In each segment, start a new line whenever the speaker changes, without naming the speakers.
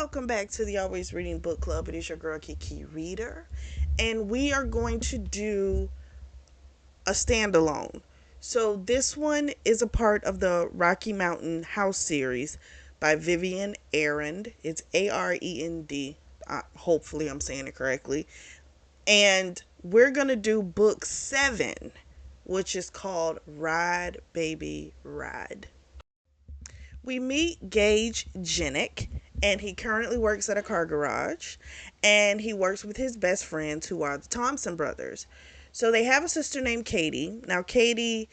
Welcome back to the Always Reading Book Club. It is your girl Kiki Reader, and we are going to do a standalone. So this one is a part of the Rocky Mountain House series by Vivian Arend. It's Arend. Hopefully, I'm saying it correctly. And we're gonna do book 7, which is called Ride, Baby, Ride. We meet Gage Jennick, and he currently works at a car garage, and he works with his best friends, who are the Thompson brothers. So they have a sister named Katie. Now, Katie,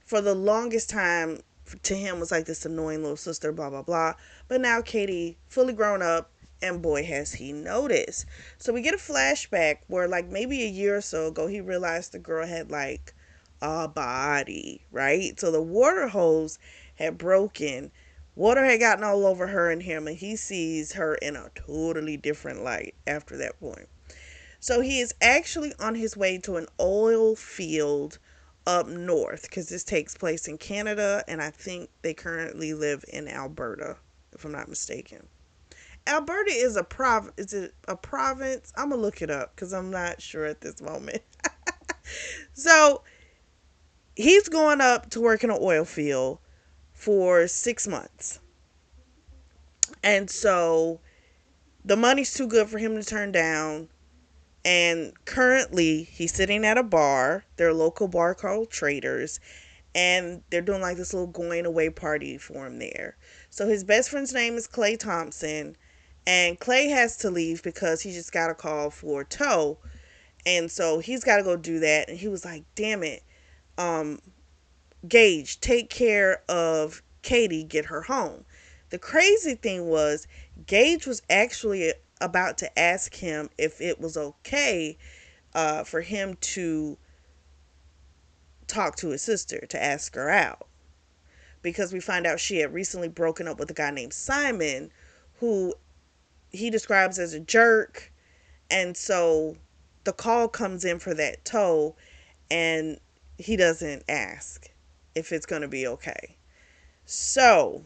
for the longest time, to him was like this annoying little sister, blah, blah, blah. But now Katie, fully grown up, and boy, has he noticed. So we get a flashback where, like, maybe a year or so ago, he realized the girl had, like, a body, right? So the water hose had broken. Water had gotten all over her and him, and he sees her in a totally different light after that point. So he is actually on his way to an oil field up north, because this takes place in Canada, and I think they currently live in Alberta, if I'm not mistaken. Alberta is a is it a province? I'm gonna look it up because I'm not sure at this moment. So he's going up to work in an oil field for 6 months. And so the money's too good for him to turn down. And currently he's sitting at a bar, their local bar called Traders, and they're doing like this little going away party for him there. So his best friend's name is Clay Thompson, and Clay has to leave because he just got a call for tow. And so he's got to go do that. And he was like, damn it, um, Gage, take care of Katie, get her home. The crazy thing was, Gage was actually about to ask him if it was okay for him to talk to his sister, to ask her out. Because we find out she had recently broken up with a guy named Simon, who he describes as a jerk. And so the call comes in for that tow, and he doesn't ask if it's going to be okay. So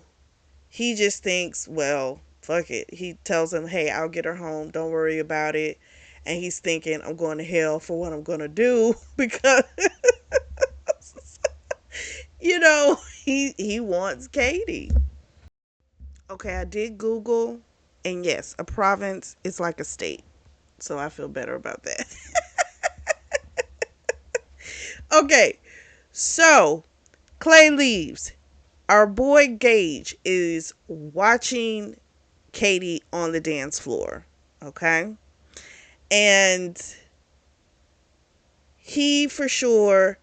he just thinks, well, fuck it. He tells him, hey, I'll get her home. Don't worry about it. And he's thinking, I'm going to hell for what I'm going to do because, he wants Katie. Okay, I did Google, and yes, a province is like a state. So I feel better about that. Okay, so Clay leaves. Our boy Gage is watching Katie on the dance floor. Okay. And he for sure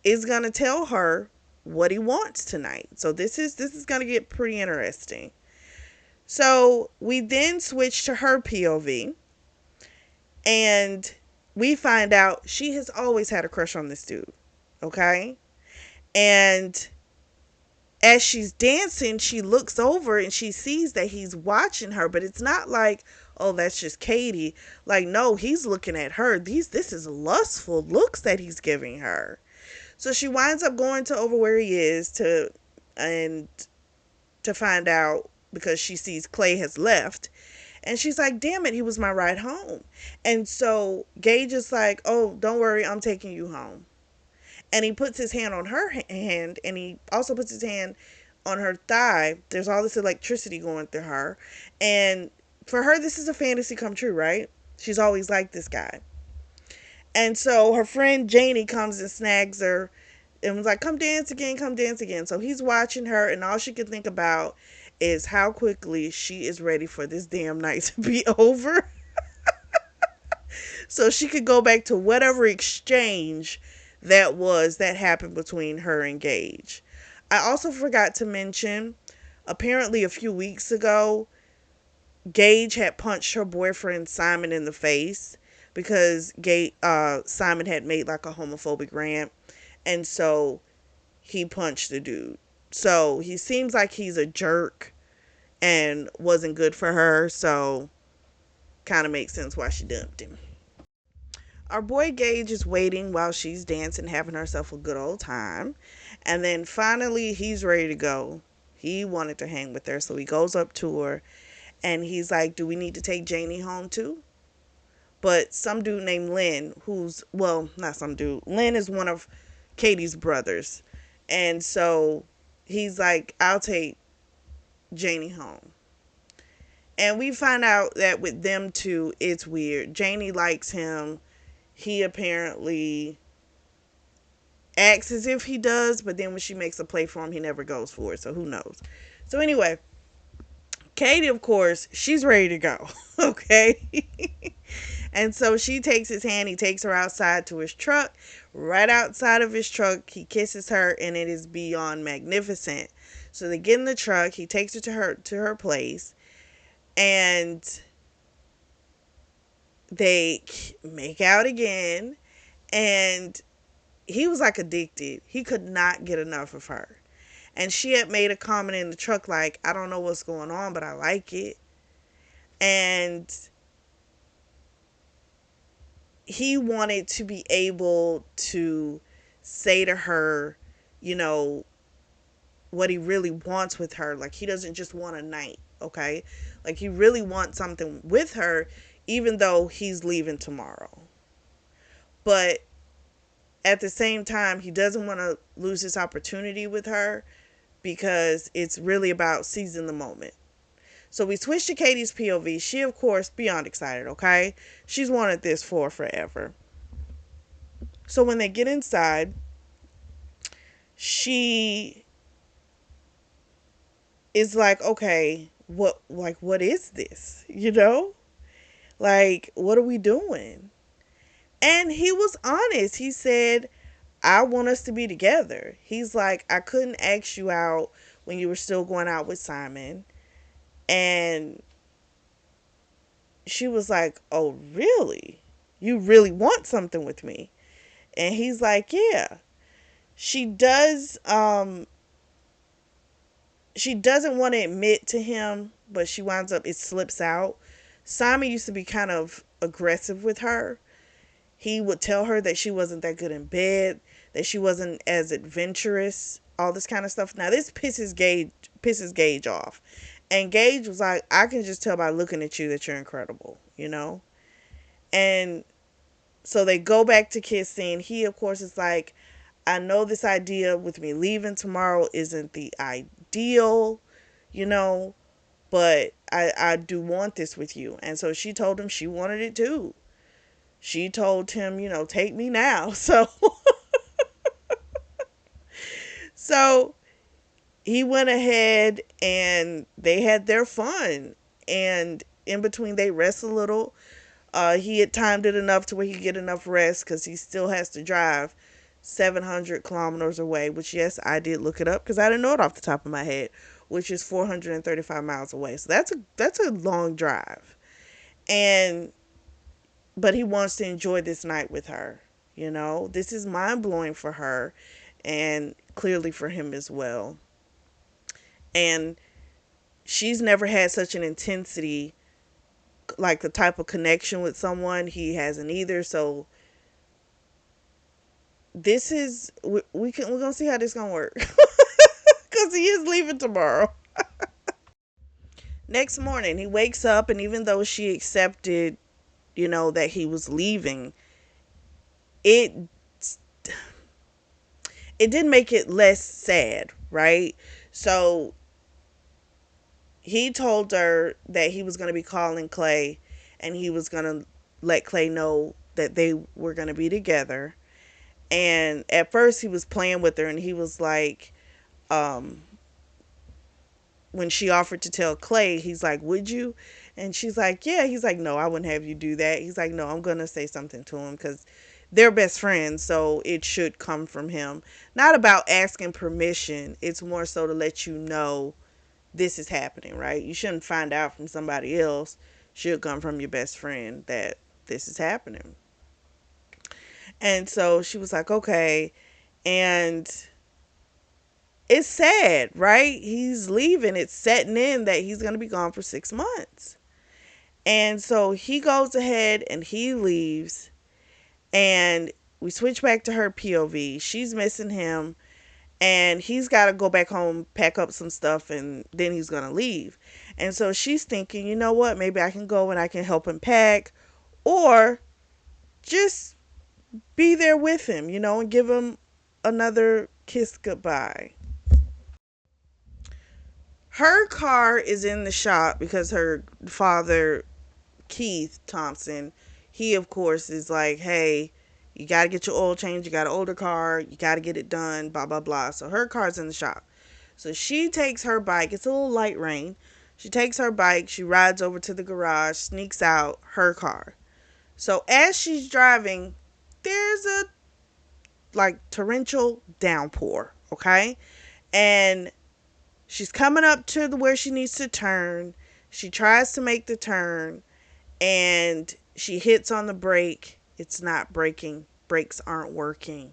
is going to tell her what he wants tonight. So this is going to get pretty interesting. So we then switch to her POV, and we find out she has always had a crush on this dude. Okay? And as she's dancing, she looks over and she sees that he's watching her, but it's not like, oh, that's just Katie. Like, no, he's looking at her. This is lustful looks that he's giving her. So she winds up going to over where he is to find out, because she sees Clay has left. And she's like, damn it, he was my ride home. And so Gage is like, oh, don't worry, I'm taking you home. And he puts his hand on her hand, and he also puts his hand on her thigh. There's all this electricity going through her. And for her, this is a fantasy come true, right? She's always liked this guy. And so her friend Janie comes and snags her and was like, come dance again, come dance again. So he's watching her, and all she can think about is how quickly she is ready for this damn night to be over. So she could go back to whatever exchange that happened between her and Gage. I also forgot to mention, apparently a few weeks ago, Gage had punched her boyfriend Simon in the face because Simon had made like a homophobic rant, and so he punched the dude. So he seems like he's a jerk and wasn't good for her, so kind of makes sense why she dumped him. Our boy Gage is waiting while she's dancing, having herself a good old time. And then finally, he's ready to go. He wanted to hang with her, so he goes up to her And he's like, do we need to take Janie home too? But some dude named Lynn, who's, well, not some dude, Lynn is one of Katie's brothers. And so he's like, I'll take Janie home. And we find out that with them two, it's weird. Janie likes him. He apparently acts as if he does, but then when she makes a play for him, he never goes for it. So who knows? So anyway, Katie, of course, she's ready to go. Okay. And so she takes his hand. He takes her outside to his truck. Right outside of his truck, he kisses her, and it is beyond magnificent. So they get in the truck. He takes her to her place, and they make out again. And he was like addicted. He could not get enough of her. And she had made a comment in the truck like, I don't know what's going on, but I like it. And he wanted to be able to say to her, you know, what he really wants with her. Like, he doesn't just want a night, okay? Like, he really wants something with her, even though he's leaving tomorrow. But at the same time, he doesn't want to lose this opportunity with her because it's really about seizing the moment. So we switch to Katie's POV. She, of course, beyond excited, okay? She's wanted this for forever. So when they get inside, she is like, okay, what is this? You know? Like, what are we doing? And he was honest. He said, I want us to be together. He's like, I couldn't ask you out when you were still going out with Simon. And she was like, oh, really? You really want something with me? And he's like, yeah. She does, she doesn't want to admit to him, but she winds up, it slips out. Simon used to be kind of aggressive with her. He would tell her that she wasn't that good in bed, that she wasn't as adventurous, all this kind of stuff. Now, this pisses Gage off. And Gage was like, I can just tell by looking at you that you're incredible, you know? And so they go back to kissing. He, of course, is like, I know this idea with me leaving tomorrow isn't the ideal, you know, but I do want this with you. And so she told him she wanted it too. She told him, you know, take me now. So he went ahead and they had their fun. And in between, they rest a little. He had timed it enough to where he could get enough rest because he still has to drive 700 kilometers away, which, yes, I did look it up because I didn't know it off the top of my head, which is 435 miles away. So that's a long drive. And but he wants to enjoy this night with her. You know, this is mind blowing for her and clearly for him as well. And she's never had such an intensity, like the type of connection with someone. He hasn't either. So this is, we're gonna see how this gonna work because he is leaving tomorrow. Next morning, he wakes up, and even though she accepted, you know, that he was leaving, it it didn't make it less sad, right? So he told her that he was going to be calling Clay, and he was going to let Clay know that they were going to be together. And at first he was playing with her, and he was like, when she offered to tell Clay, he's like, would you? And she's like, yeah. He's like, no, I wouldn't have you do that. He's like, no, I'm going to say something to him because they're best friends, so it should come from him. Not about asking permission. It's more so to let you know this is happening, right? You shouldn't find out from somebody else. It should come from your best friend that this is happening. And so she was like, okay. And it's sad, right? He's leaving. It's setting in that he's going to be gone for 6 months. And so he goes ahead and he leaves. And we switch back to her POV. She's missing him. And he's got to go back home, pack up some stuff, and then he's going to leave. And so she's thinking, you know what, maybe I can go and I can help him pack, or just be there with him, and give him another kiss goodbye. Her car is in the shop because her father, Keith Thompson, he of course is like, hey, you got to get your oil change. You got an older car. You got to get it done, blah, blah, blah. So her car's in the shop. So she takes her bike. It's a little light rain. She takes her bike. She rides over to the garage, sneaks out her car. So as she's driving, there's a torrential downpour. Okay. And she's coming up to where she needs to turn. She tries to make the turn and she hits on the brake. It's not braking. Brakes aren't working.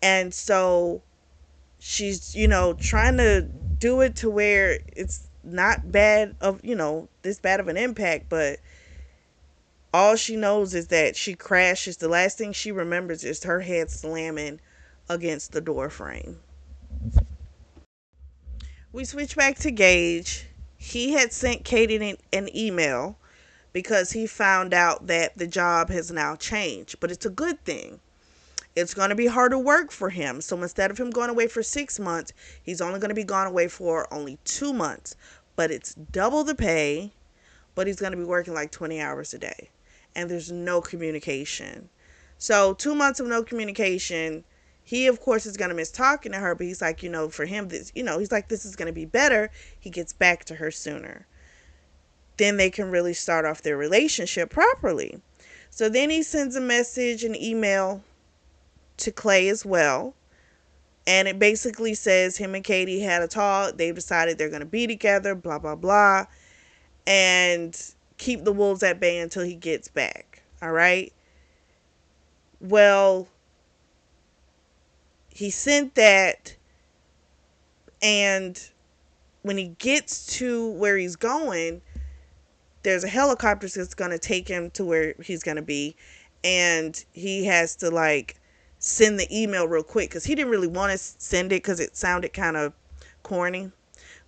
And so she's, trying to do it to where it's not bad of, this bad of an impact, but all she knows is that she crashes. The last thing she remembers is her head slamming against the door frame. We switch back to Gage. He had sent Katie an email because he found out that the job has now changed, but it's a good thing. It's going to be harder work for him. So instead of him going away for 6 months, he's only going to be gone away for only 2 months. But it's double the pay, but he's going to be working like 20 hours a day. And there's no communication. So 2 months of no communication. He, of course, is going to miss talking to her, but he's like, for him, he's like, this is going to be better. He gets back to her sooner. Then they can really start off their relationship properly. So then he sends a message, an email to Clay as well. And it basically says him and Katie had a talk. They've decided they're going to be together, blah, blah, blah. And keep the wolves at bay until he gets back. All right. Well, he sent that. And when he gets to where he's going, there's a helicopter that's going to take him to where he's going to be. And he has to send the email real quick because he didn't really want to send it because it sounded kind of corny.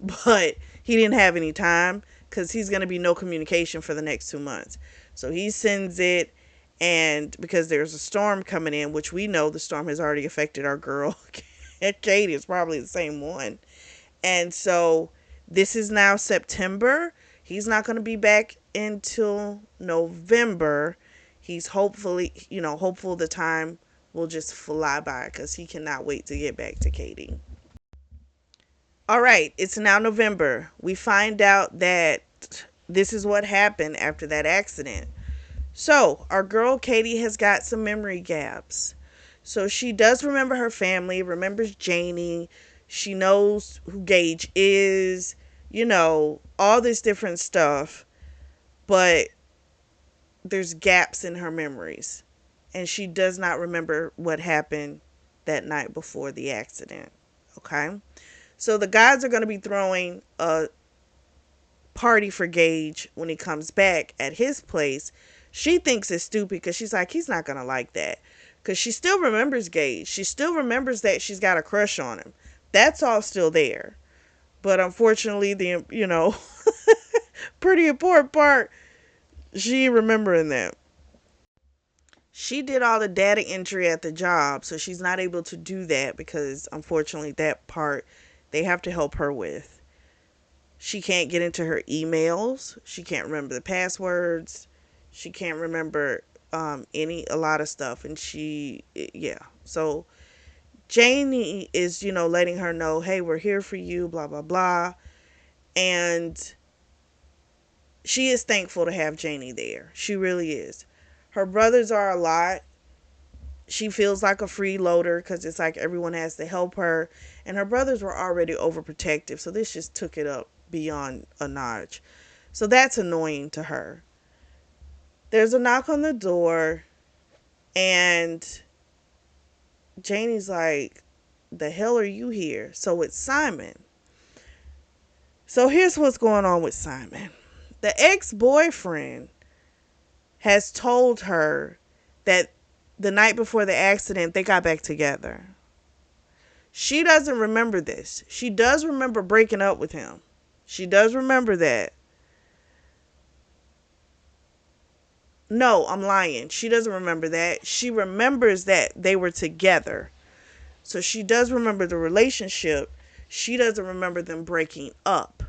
But he didn't have any time because he's going to be no communication for the next 2 months. So he sends it, and because there's a storm coming in, which we know the storm has already affected our girl. Katie is probably the same one. And so this is now September. He's not going to be back until November. He's hopeful the time will just fly by because he cannot wait to get back to Katie. All right, it's now November. We find out that this is what happened after that accident. So our girl Katie has got some memory gaps. So she does remember her family, remembers Janie. She knows who Gage is, all this different stuff. But there's gaps in her memories. And she does not remember what happened that night before the accident. Okay? So the guys are going to be throwing a party for Gage when he comes back at his place. She thinks it's stupid because she's like, he's not going to like that. Because she still remembers Gage. She still remembers that she's got a crush on him. That's all still there. But unfortunately, the, pretty important part, she remembering that. She did all the data entry at the job, so she's not able to do that because unfortunately that part they have to help her with. She can't get into her emails. She can't remember the passwords. She can't remember a lot of stuff. And so Janie is, letting her know, hey, we're here for you, blah, blah, blah. And she is thankful to have Janie there. She really is. Her brothers are a lot. She feels like a freeloader because it's like everyone has to help her. And her brothers were already overprotective. So this just took it up beyond a notch. So that's annoying to her. There's a knock on the door. And Janie's like, the hell are you here? So it's Simon. So here's what's going on with Simon. The ex-boyfriend has told her that the night before the accident, they got back together. She doesn't remember this. She does remember breaking up with him. She does remember that. No, I'm lying. She doesn't remember that. She remembers that they were together. So she does remember the relationship. She doesn't remember them breaking up.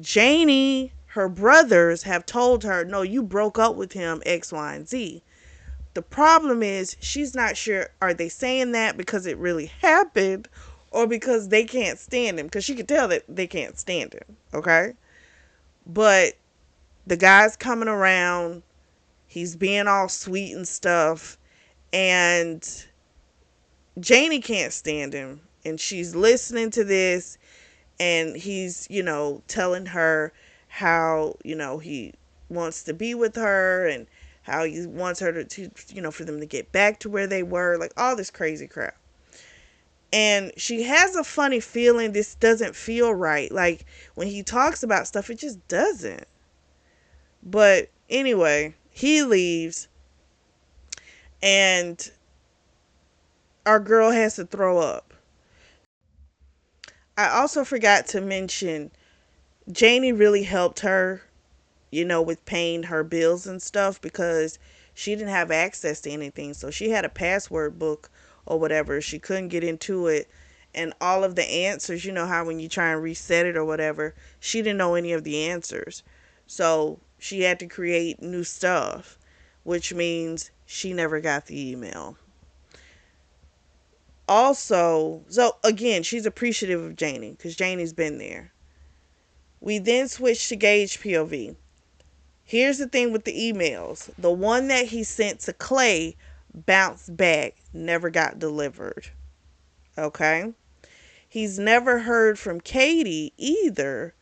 Janie, her brothers, have told her, no, you broke up with him, X, Y, and Z. The problem is she's not sure, are they saying that because it really happened or because they can't stand him? Because she could tell that they can't stand him, okay? But the guy's coming around. He's being all sweet and stuff. And Janie can't stand him. And she's listening to this. And he's, telling her how, he wants to be with her and how he wants her to, for them to get back to where they were. Like all this crazy crap. And she has a funny feeling this doesn't feel right. Like when he talks about stuff, it just doesn't. But anyway, he leaves and our girl has to throw up. I also forgot to mention Janie really helped her, with paying her bills and stuff because she didn't have access to anything. So she had a password book or whatever. She couldn't get into it. And all of the answers, you know how when you try and reset it or whatever, she didn't know any of the answers. So she had to create new stuff, which means she never got the email. Also, so again, she's appreciative of Janie because Janie's been there. We then switch to Gage POV. Here's the thing with the emails. The one that he sent to Clay bounced back, never got delivered. Okay? He's never heard from Katie either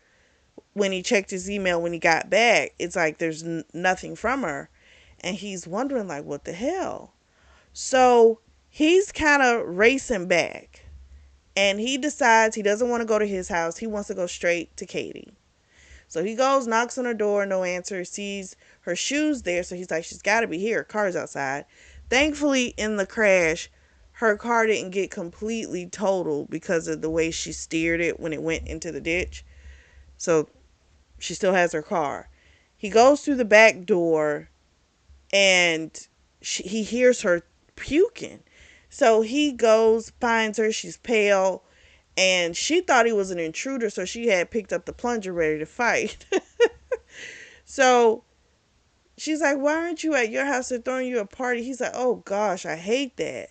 when he checked his email when he got back. It's like there's nothing from her. And he's wondering, like, what the hell? So he's kind of racing back. And he decides he doesn't want to go to his house. He wants to go straight to Katie. So he goes, knocks on her door, no answer, sees her shoes there. So he's like, she's got to be here. Her car's outside. Thankfully, in the crash, her car didn't get completely totaled because of the way she steered it when it went into the ditch. So she still has her car. He goes through the back door and he hears her puking. So he goes, finds her. She's pale. And she thought he was an intruder, so she had picked up the plunger ready to fight. So she's like, why aren't you at your house? They're throwing you a party. He's like, oh gosh, I hate that.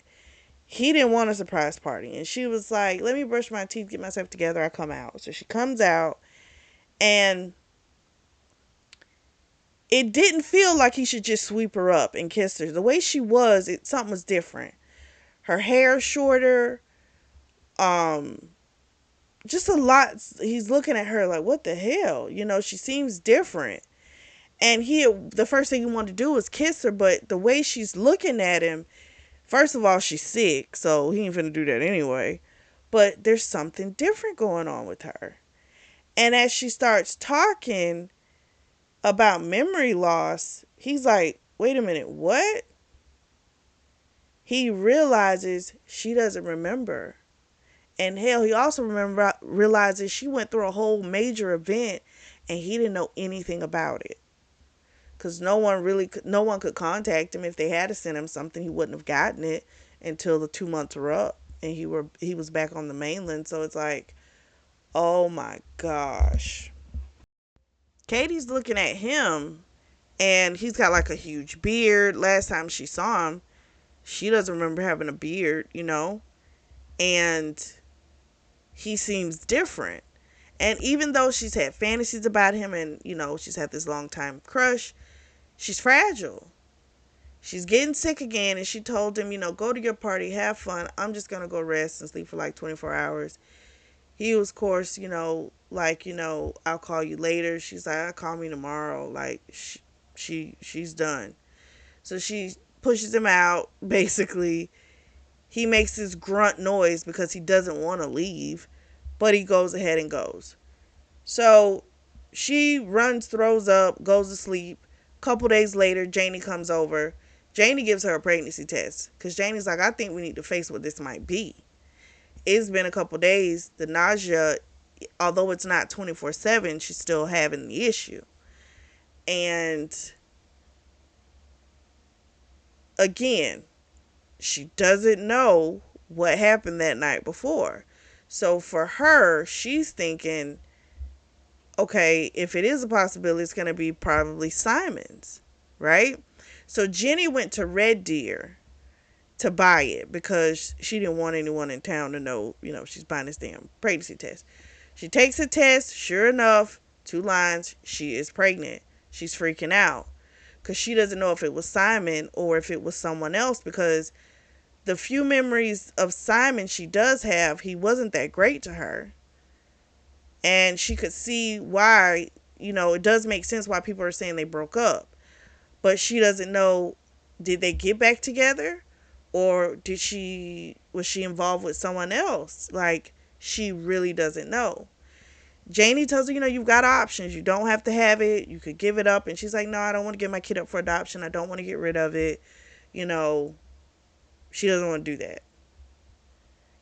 He didn't want a surprise party. And she was like, let me brush my teeth, get myself together. I come out. So she comes out and it didn't feel like he should just sweep her up and kiss her. The way she was, something was different. Her hair shorter, just a lot. He's looking at her like, what the hell? She seems different. And the first thing he wanted to do was kiss her, but the way she's looking at him, first of all, she's sick, so he ain't finna do that anyway. But there's something different going on with her. And as she starts talking about memory loss, he's like, wait a minute, what? He realizes she doesn't remember. And hell, he also realizes she went through a whole major event and he didn't know anything about it. Because no one could contact him. If they had to send him something, he wouldn't have gotten it until the 2 months were up and he was back on the mainland. So it's like, oh my gosh. Katie's looking at him and he's got like a huge beard. Last time she saw him, she doesn't remember having a beard, and he seems different. And even though she's had fantasies about him and, she's had this long time crush, she's fragile. She's getting sick again and she told him, go to your party, have fun. I'm just going to go rest and sleep for like 24 hours. He was, of course, like, I'll call you later. She's like, I'll call me tomorrow. Like, she's done. So she pushes him out, basically. He makes this grunt noise because he doesn't want to leave, but he goes ahead and goes. So she runs, throws up, goes to sleep. A couple days later, Janie comes over. Janie gives her a pregnancy test because Janie's like, I think we need to face what this might be. It's been a couple days. The nausea although it's not 24/7, she's still having the issue. And again, she doesn't know what happened that night before. So for her, she's thinking, okay, if it is a possibility, it's going to be probably Simon's, right? So Jenny went to Red Deer to buy it because she didn't want anyone in town to know, she's buying this damn pregnancy test. She takes a test. Sure enough, 2 lines, she is pregnant. She's freaking out because she doesn't know if it was Simon or if it was someone else, because the few memories of Simon she does have, he wasn't that great to her. And she could see why, it does make sense why people are saying they broke up. But she doesn't know, did they get back together? Or was she involved with someone else? Like, she really doesn't know. Janie tells her, you've got options. You don't have to have it. You could give it up. And she's like, no, I don't want to give my kid up for adoption. I don't want to get rid of it. She doesn't want to do that.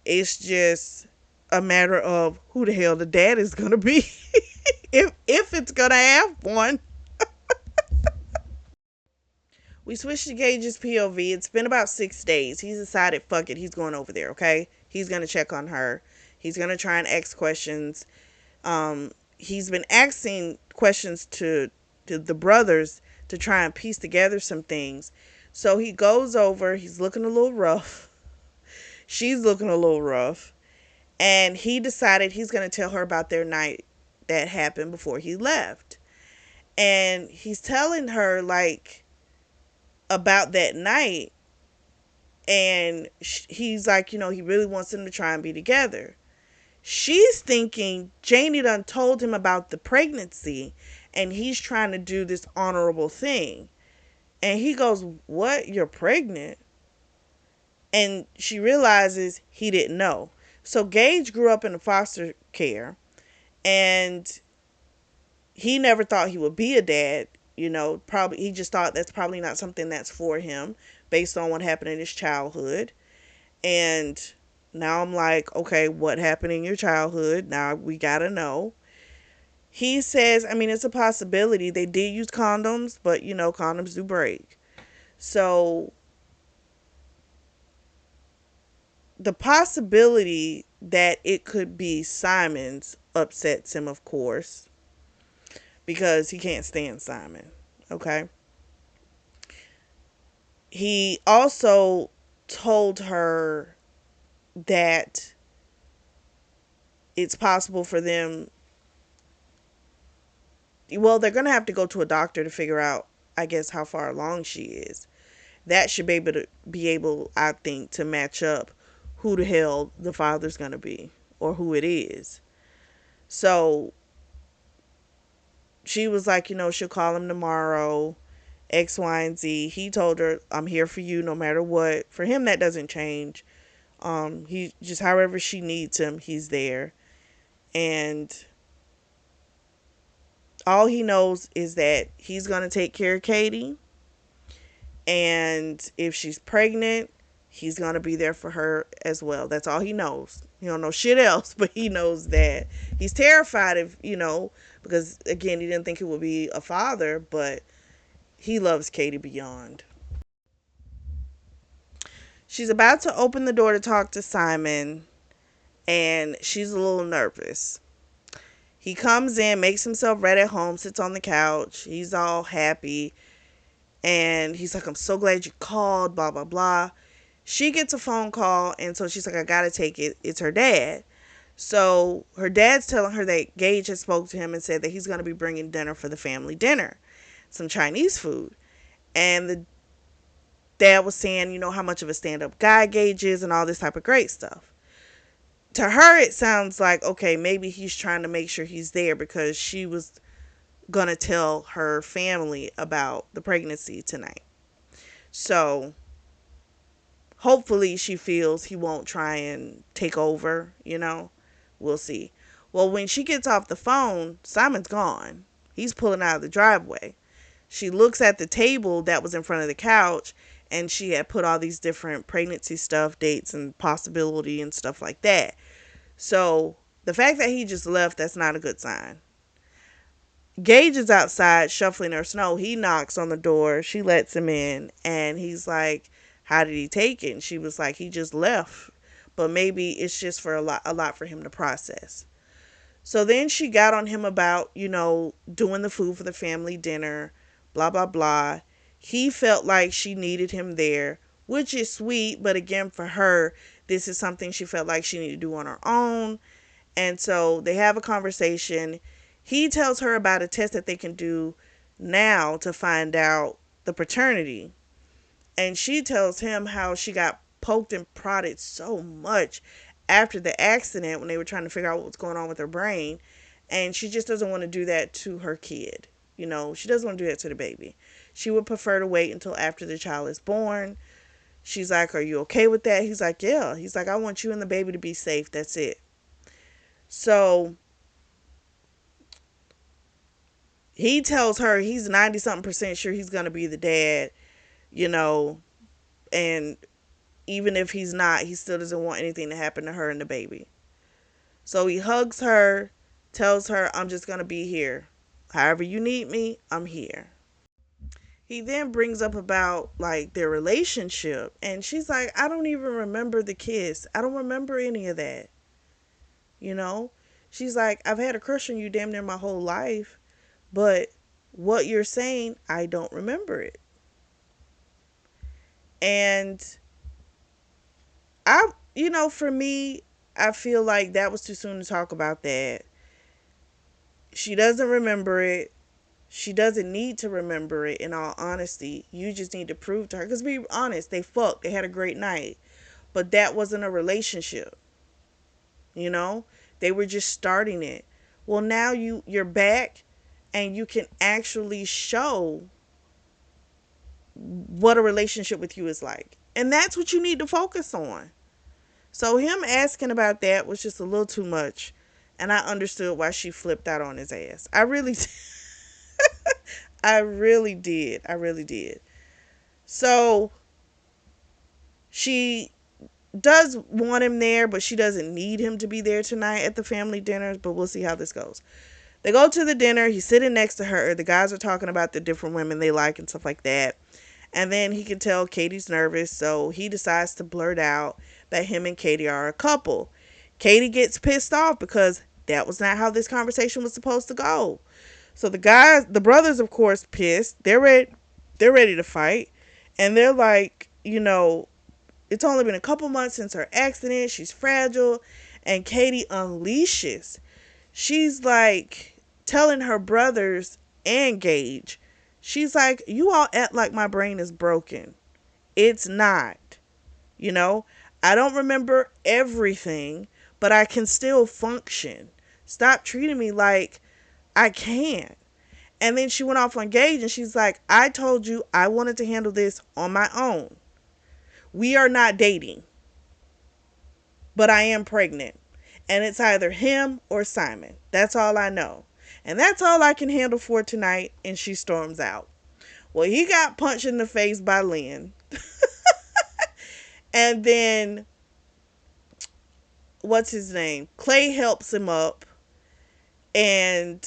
It's just a matter of who the hell the dad is going to be. if it's going to have one. We switched to Gage's POV. It's been about 6 days. He's decided, fuck it, he's going over there, okay? He's going to check on her. He's going to try and ask questions. He's been asking questions to the brothers to try and piece together some things. So he goes over. He's looking a little rough. She's looking a little rough. And he decided he's going to tell her about their night that happened before he left. And he's telling her, like, about that night. And he's like, he really wants them to try and be together. She's thinking Janie done told him about the pregnancy and he's trying to do this honorable thing. And he goes, what? You're pregnant? And she realizes he didn't know. So Gage grew up in foster care and he never thought he would be a dad. Probably he just thought that's probably not something that's for him based on what happened in his childhood. And now I'm like, okay, what happened in your childhood? Now we gotta know. He says, it's a possibility. They did use condoms, but condoms do break. So the possibility that it could be Simon's upsets him, of course, because he can't stand Simon. Okay. He also told her that it's possible for them. Well, they're going to have to go to a doctor to figure out, I guess, how far along she is. That should be able, I think, to match up who the hell the father's going to be or who it is. So she was like, she'll call him tomorrow, X, Y, and Z. He told her, I'm here for you no matter what. For him, that doesn't change. He just, however she needs him, he's there. And all he knows is that he's going to take care of Katie. And if she's pregnant, he's going to be there for her as well. That's all he knows. He don't know shit else, but he knows that. He's terrified of, because again, he didn't think it would be a father, but he loves Katie beyond. She's about to open the door to talk to Simon, and she's a little nervous. He comes in, makes himself right at home, sits on the couch. He's all happy. And he's like, I'm so glad you called, blah, blah, blah. She gets a phone call, and so she's like, I gotta take it. It's her dad. So her dad's telling her that Gage has spoke to him and said that he's going to be bringing dinner for the family dinner. Some Chinese food. And the dad was saying, how much of a stand-up guy Gage is and all this type of great stuff. To her, it sounds like, okay, maybe he's trying to make sure he's there because she was going to tell her family about the pregnancy tonight. So hopefully she feels he won't try and take over, We'll see. Well, when she gets off the phone, Simon's gone. He's pulling out of the driveway. She looks at the table that was in front of the couch, and she had put all these different pregnancy stuff, dates and possibility and stuff like that. So The fact that he just left, that's not a good sign. Gage is outside shuffling her snow. He knocks on the door. She lets him in, and he's like, "How did he take it?" And she was like, "He just left, but maybe it's just for a lot for him to process." So then she got on him about, doing the food for the family dinner, blah blah blah. He felt like she needed him there, which is sweet, but again, for her, this is something she felt like she needed to do on her own. And so they have a conversation. He tells her about a test that they can do now to find out the paternity. And she tells him how she got poked and prodded so much after the accident when they were trying to figure out what was going on with her brain. And she just doesn't want to do that to her kid. She doesn't want to do that to the baby. She would prefer to wait until after the child is born. She's like, "Are you okay with that?" He's like, "Yeah." He's like, "I want you and the baby to be safe. That's it." So he tells her he's 90 something percent sure he's going to be the dad, you know, and even if he's not, he still doesn't want anything to happen to her and the baby. So he hugs her, tells her, "I'm just going to be here. However you need me, I'm here." He then brings up about like their relationship, and she's like, "I don't even remember the kiss. I don't remember any of that." You know? She's like, "I've had a crush on you damn near my whole life, but what you're saying, I don't remember it." And for me, I feel like that was too soon to talk about that. She doesn't remember it. She doesn't need to remember it, in all honesty. You just need to prove to her. Because be honest, they fucked. They had a great night. But that wasn't a relationship. You know? They were just starting it. Well, now you're back and you can actually show what a relationship with you is like. And that's what you need to focus on. So him asking about that was just a little too much. And I understood why she flipped out on his ass. I really I really did. I really did. So she does want him there, but she doesn't need him to be there tonight at the family dinners, but we'll see how this goes. They go to the dinner. He's sitting next to her. The guys are talking about the different women they like and stuff like that. And then he can tell Katie's nervous, so he decides to blurt out that him and Katie are a couple. Katie gets pissed off because that was not how this conversation was supposed to go. So the brothers, of course, pissed. They're ready to fight. And they're like, it's only been a couple months since her accident. She's fragile. And Katie unleashes. She's like telling her brothers and Gage, she's like, "You all act like my brain is broken. It's not. You know, I don't remember everything, but I can still function. Stop treating me like I can't." And then she went off on Gage and she's like, "I told you I wanted to handle this on my own. We are not dating, but I am pregnant. And it's either him or Simon. That's all I know. And that's all I can handle for tonight." And she storms out. Well, he got punched in the face by Lynn. And then, what's his name? Clay helps him up. And,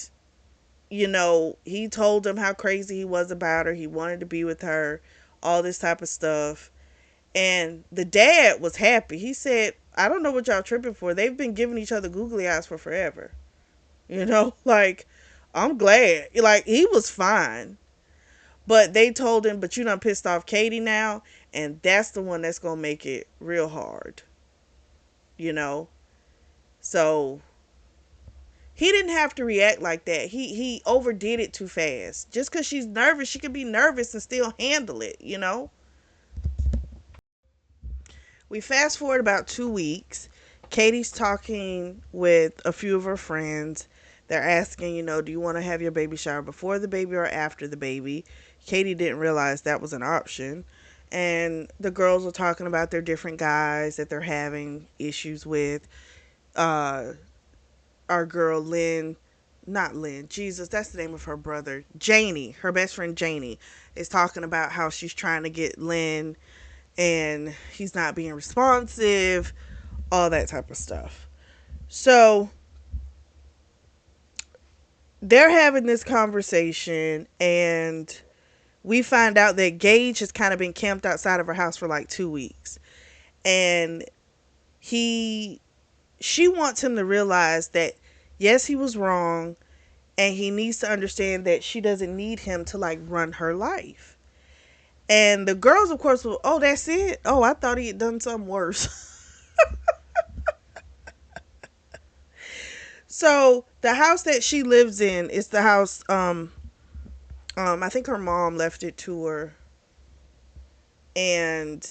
he told him how crazy he was about her. He wanted to be with her. All this type of stuff. And the dad was happy. He said, "I don't know what y'all tripping for. They've been giving each other googly eyes for forever." Like, I'm glad. Like, he was fine. But they told him, "But you done pissed off Katie now. And that's the one that's going to make it real hard." You know? So, he didn't have to react like that. He overdid it too fast. Just because she's nervous, she can be nervous and still handle it. We fast forward about 2 weeks. Katie's talking with a few of her friends. They're asking, "Do you want to have your baby shower before the baby or after the baby?" Katie didn't realize that was an option. And the girls were talking about their different guys that they're having issues with. Uh, our girl Lynn, not Lynn, Jesus, that's the name of her brother. Janie, her best friend Janie, is talking about how she's trying to get Lynn and he's not being responsive, all that type of stuff. So they're having this conversation, and we find out that Gage has kind of been camped outside of her house for like 2 weeks. And he she wants him to realize that yes, he was wrong, and he needs to understand that she doesn't need him to like run her life. And the girls, of course, will, oh, that's it. Oh, I thought he had done something worse. So the house that she lives in is the house. I think her mom left it to her, and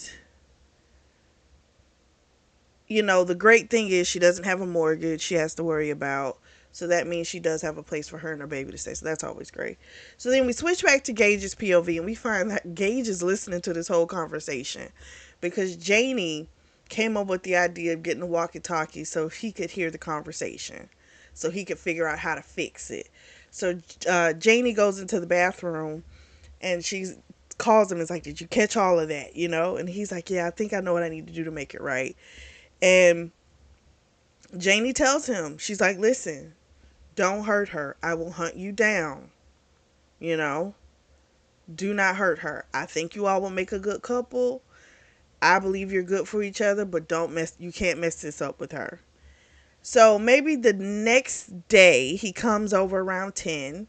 the great thing is she doesn't have a mortgage she has to worry about. So that means she does have a place for her and her baby to stay. So that's always great. So then we switch back to Gage's POV, and we find that Gage is listening to this whole conversation because Janie came up with the idea of getting a walkie-talkie so he could hear the conversation, so he could figure out how to fix it. So Janie goes into the bathroom, and she calls him and is like, "Did you catch all of that?" And he's like, "Yeah, I think I know what I need to do to make it right." And Janie tells him, she's like, "Listen, don't hurt her. I will hunt you down. You know, do not hurt her. I think you all will make a good couple. I believe you're good for each other, but you can't mess this up with her." So maybe the next day he comes over around 10,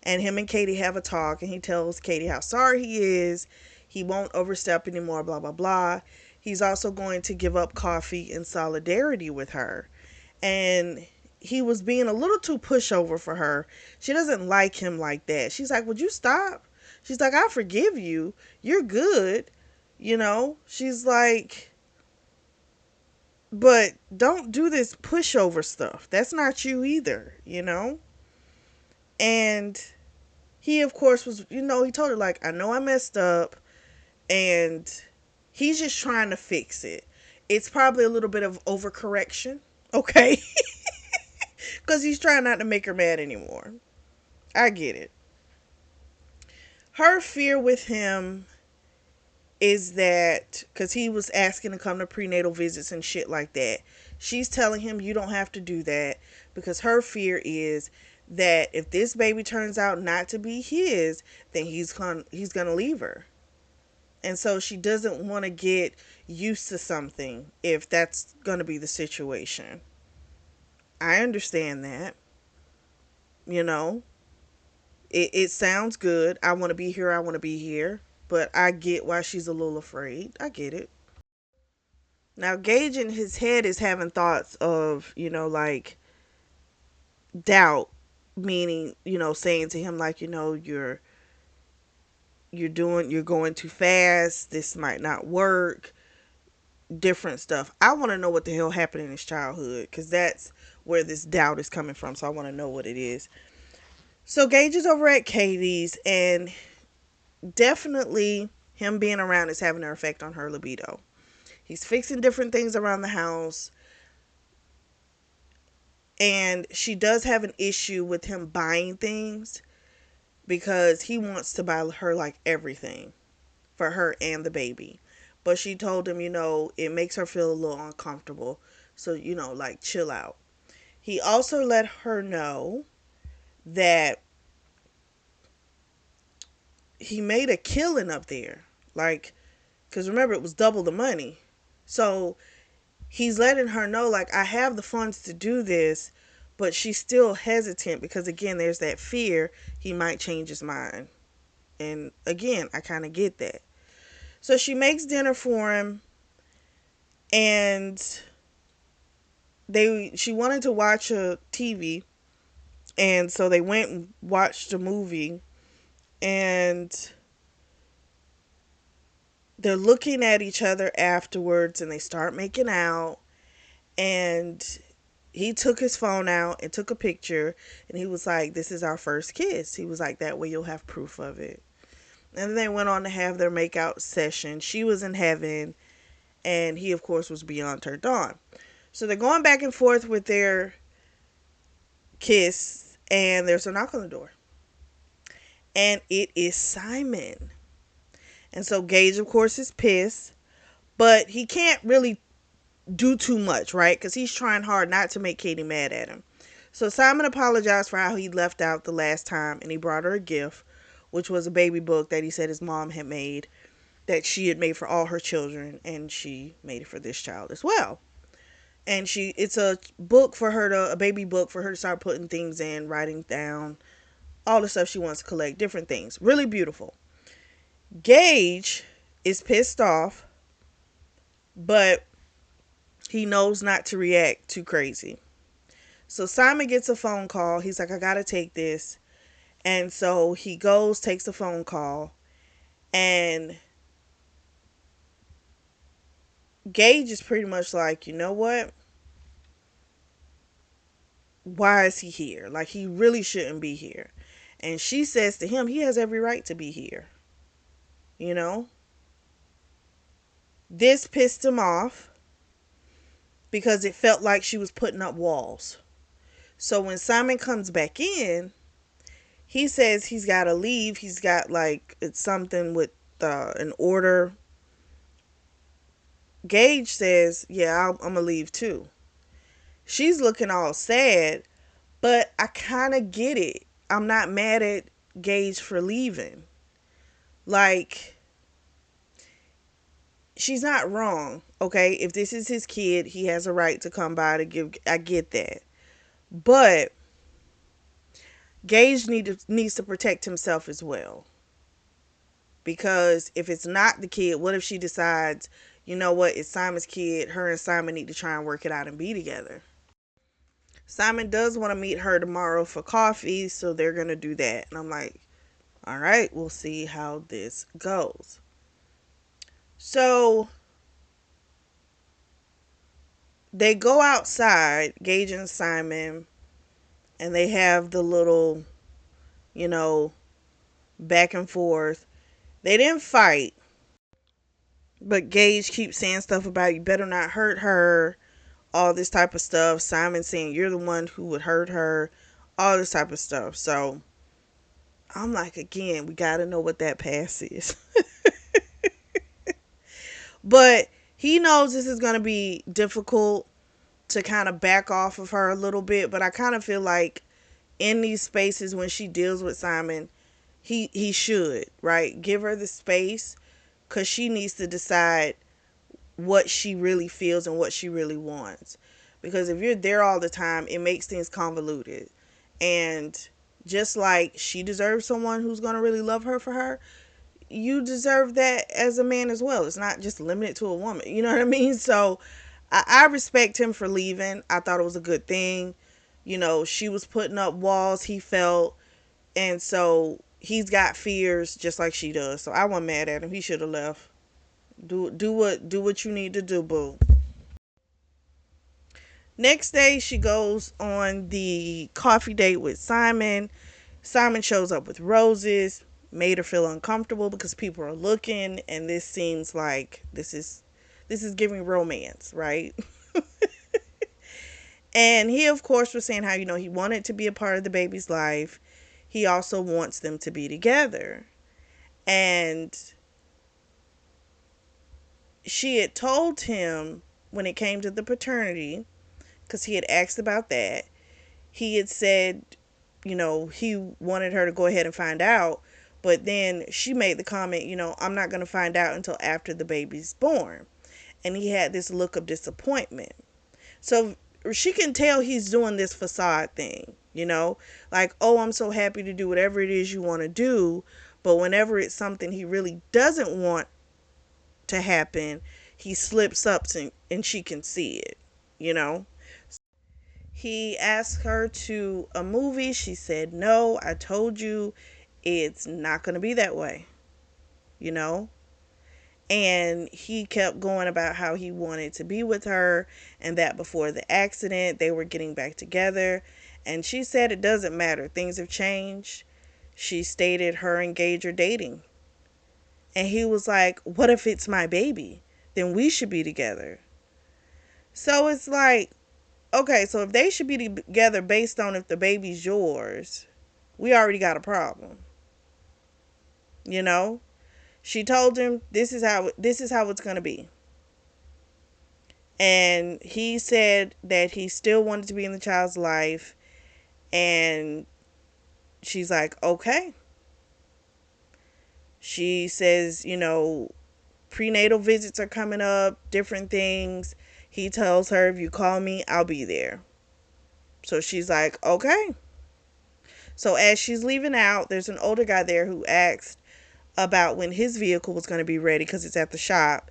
and him and Katie have a talk, and he tells Katie how sorry he is. He won't overstep anymore, blah, blah, blah. He's also going to give up coffee in solidarity with her. And he was being a little too pushover for her. She doesn't like him like that. She's like, "Would you stop?" She's like, "I forgive you. You're good." She's like, "But don't do this pushover stuff. That's not you either. And he, of course, he told her, like, "I know I messed up." And he's just trying to fix it. It's probably a little bit of overcorrection. Okay. Because he's trying not to make her mad anymore. I get it. Her fear with him is that, because he was asking to come to prenatal visits and shit like that, she's telling him you don't have to do that, because her fear is that if this baby turns out not to be his, then he's gonna leave her. And so she doesn't want to get used to something if that's gonna be the situation. I understand that. you know it sounds good. I want to be here, I want to be here, but I get why she's a little afraid. I get it. Now Gage in his head is having thoughts of, like, doubt, meaning, saying to him, like, you're going too fast, this might not work, different stuff. I want to know what the hell happened in his childhood, because that's where this doubt is coming from. So I want to know what it is. So Gage is over at Katie's, and definitely him being around is having an effect on her libido. He's fixing different things around the house, and she does have an issue with him buying things because he wants to buy her like everything for her and the baby. But she told him, it makes her feel a little uncomfortable. So, like, chill out. He also let her know that he made a killing up there. Like, because remember, it was double the money. So he's letting her know, like, I have the funds to do this, but she's still hesitant because, again, there's that fear he might change his mind. And again, I kind of get that. So she makes dinner for him, and she wanted to watch a TV, and so they went and watched a movie, and they're looking at each other afterwards, and they start making out, and he took his phone out and took a picture, and he was like, "This is our first kiss." He was like, "That way you'll have proof of it." And then they went on to have their makeout session. She was in heaven, and he, of course, was beyond turned on. So they're going back and forth with their kiss, and there's a knock on the door. And it is Simon. And so Gage, of course, is pissed, but he can't really do too much, right? Because he's trying hard not to make Katie mad at him. So Simon apologized for how he left out the last time, and he brought her a gift, which was a baby book that he said his mom had made, that she had made for all her children, and she made it for this child as well. And it's a book for her to, a baby book for her to start putting things in, writing down all the stuff she wants to collect, different things. Really beautiful. Gage is pissed off, but he knows not to react too crazy. So Simon gets a phone call. He's like, I gotta take this. And so he goes, takes the phone call, and Gage is pretty much like, you know what? Why is he here? Like, he really shouldn't be here. And she says to him, he has every right to be here. You know? This pissed him off because it felt like she was putting up walls. So when Simon comes back in, he says he's got to leave. He's got, like, it's something with an order. Gage says, yeah, I'm going to leave too. She's looking all sad, but I kind of get it. I'm not mad at Gage for leaving. Like, she's not wrong, okay? If this is his kid, he has a right to come by to give. I get that. But Gage needs to protect himself as well. Because if it's not the kid, what if she decides, you know what, it's Simon's kid, her and Simon need to try and work it out and be together. Simon does want to meet her tomorrow for coffee, so they're going to do that. And I'm like, all right, we'll see how this goes. So they go outside, Gage and Simon, and they have the little, you know, back and forth. They didn't fight, but Gage keeps saying stuff about, you better not hurt her, all this type of stuff. Simon saying you're the one who would hurt her, all this type of stuff. So I'm like, again, we got to know what that past is. But he knows this is going to be difficult to kind of back off of her a little bit. But I kind of feel like in these spaces when she deals with Simon, he should, right? Give her the space, because she needs to decide what she really feels and what she really wants. Because if you're there all the time, it makes things convoluted. And just like she deserves someone who's going to really love her for her, you deserve that as a man as well. It's not just limited to a woman. You know what I mean? So I respect him for leaving. I thought it was a good thing. You know, she was putting up walls, he felt. And so he's got fears just like she does. So I wasn't mad at him. He should have left. Do what you need to do, boo. Next day, she goes on the coffee date with Simon. Simon shows up with roses, made her feel uncomfortable because people are looking, and this seems like this is giving romance, right? And he, of course, was saying how, you know, he wanted to be a part of the baby's life. He also wants them to be together. And she had told him when it came to the paternity, because he had asked about that, he had said, you know, he wanted her to go ahead and find out. But then she made the comment, you know, I'm not going to find out until after the baby's born. And he had this look of disappointment. So she can tell he's doing this facade thing, you know, like, oh, I'm so happy to do whatever it is you want to do. But whenever it's something he really doesn't want to happen, he slips up and she can see it, you know. He asked her to a movie. She said, no, I told you it's not going to be that way, you know. And he kept going about how he wanted to be with her and that before the accident they were getting back together. And she said it doesn't matter. Things have changed. She stated her and Gage are dating. And he was like, what if it's my baby? Then we should be together. So it's like, okay, so if they should be together based on if the baby's yours, we already got a problem. You know? She told him this is how it's going to be. And he said that he still wanted to be in the child's life And she's like, okay. She says, prenatal visits are coming up, different things. He tells her, if you call me, I'll be there. So she's like, okay. So as she's leaving out, there's an older guy there who asked about when his vehicle was going to be ready because it's at the shop.